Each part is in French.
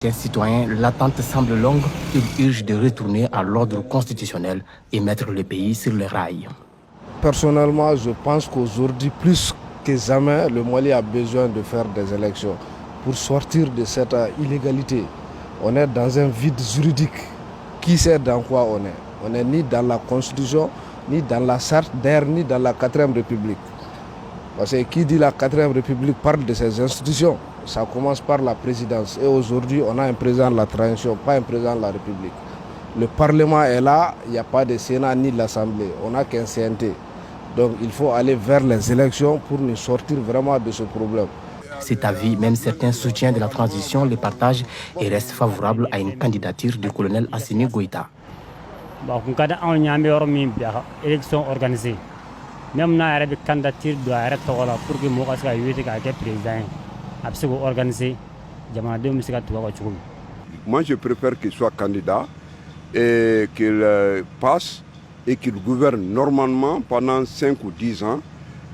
Les citoyens, l'attente semble longue. Ils urgent de retourner à l'ordre constitutionnel et mettre le pays sur les rails. Personnellement, je pense qu'aujourd'hui, plus que jamais, le Mali a besoin de faire des élections pour sortir de cette illégalité. On est dans un vide juridique. Qui sait dans quoi on est? On n'est ni dans la Constitution, ni dans la Charte d'air, ni dans la 4e République. Parce que qui dit la 4e République parle de ses institutions. Ça commence par la présidence. Et aujourd'hui, on a un président de la transition, pas un président de la République. Le Parlement est là, il n'y a pas de Sénat ni de l'Assemblée. On n'a qu'un CNT. Donc il faut aller vers les élections pour nous sortir vraiment de ce problème. Cet avis, même certains soutiens de la transition le partagent et restent favorables à une candidature du colonel Assimi Goïta. Élection organisée. Même la candidature doit être pour que moi Moi, je préfère qu'il soit candidat et qu'il passe et qu'il gouverne normalement pendant 5 ou 10 ans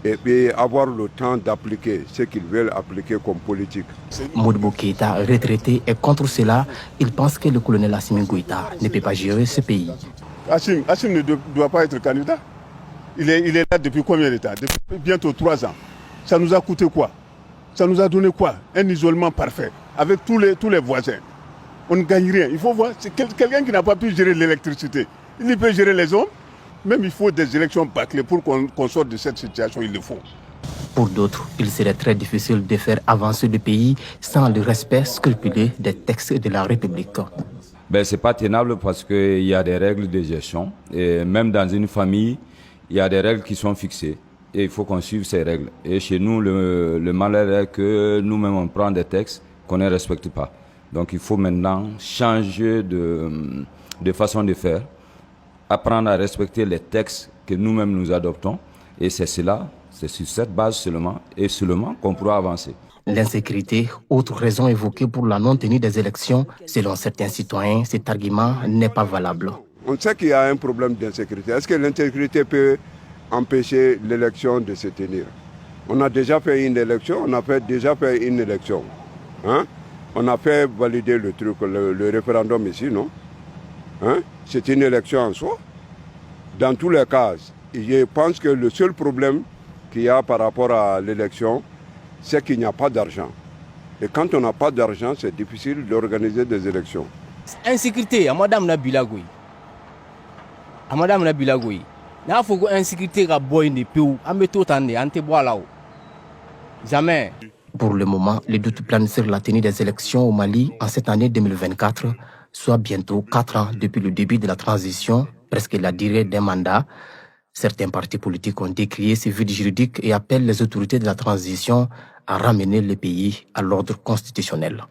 et puis avoir le temps d'appliquer ce qu'ils veulent appliquer comme politique. Modibo Keïta, retraité, est contre cela. Il pense que le colonel Assimi Goïta ne peut pas gérer ce pays. Assimi ne doit pas être candidat. Il est là depuis combien de temps? Depuis bientôt 3 ans. Ça nous a coûté quoi? Ça nous a donné quoi? Un isolement parfait, avec tous les voisins. On ne gagne rien. Il faut voir, c'est quelqu'un qui n'a pas pu gérer l'électricité. Il peut gérer les hommes. Même il faut des élections bâclées pour qu'on sorte de cette situation, il le faut. Pour d'autres, il serait très difficile de faire avancer le pays sans le respect scrupuleux des textes de la République. Ce n'est pas tenable parce qu'il y a des règles de gestion. Et même dans une famille, il y a des règles qui sont fixées. Et il faut qu'on suive ces règles. Et chez nous, le malheur est que nous-mêmes, on prend des textes qu'on ne respecte pas. Donc il faut maintenant changer de façon de faire, apprendre à respecter les textes que nous-mêmes nous adoptons. Et c'est cela, c'est sur cette base seulement qu'on pourra avancer. L'insécurité, autre raison évoquée pour la non-tenue des élections, selon certains citoyens, cet argument n'est pas valable. On sait qu'il y a un problème d'insécurité. Est-ce que l'insécurité peut empêcher l'élection de se tenir? On a déjà fait une élection, on a déjà fait une élection. Hein? On a fait valider le truc, le référendum ici, non? Hein? C'est une élection en soi. Dans tous les cas, je pense que le seul problème qu'il y a par rapport à l'élection, c'est qu'il n'y a pas d'argent. Et quand on n'a pas d'argent, c'est difficile d'organiser des élections. Insécurité, à Madame Nabilagoui. À Madame Nabilagoui. Il faut que l'insécurité soit bonne, jamais. Pour le moment, les doutes planent sur la tenue des élections au Mali en cette année 2024, soit bientôt 4 ans depuis le début de la transition, presque la durée d'un mandat. Certains partis politiques ont décrié ce vide juridique et appellent les autorités de la transition à ramener le pays à l'ordre constitutionnel.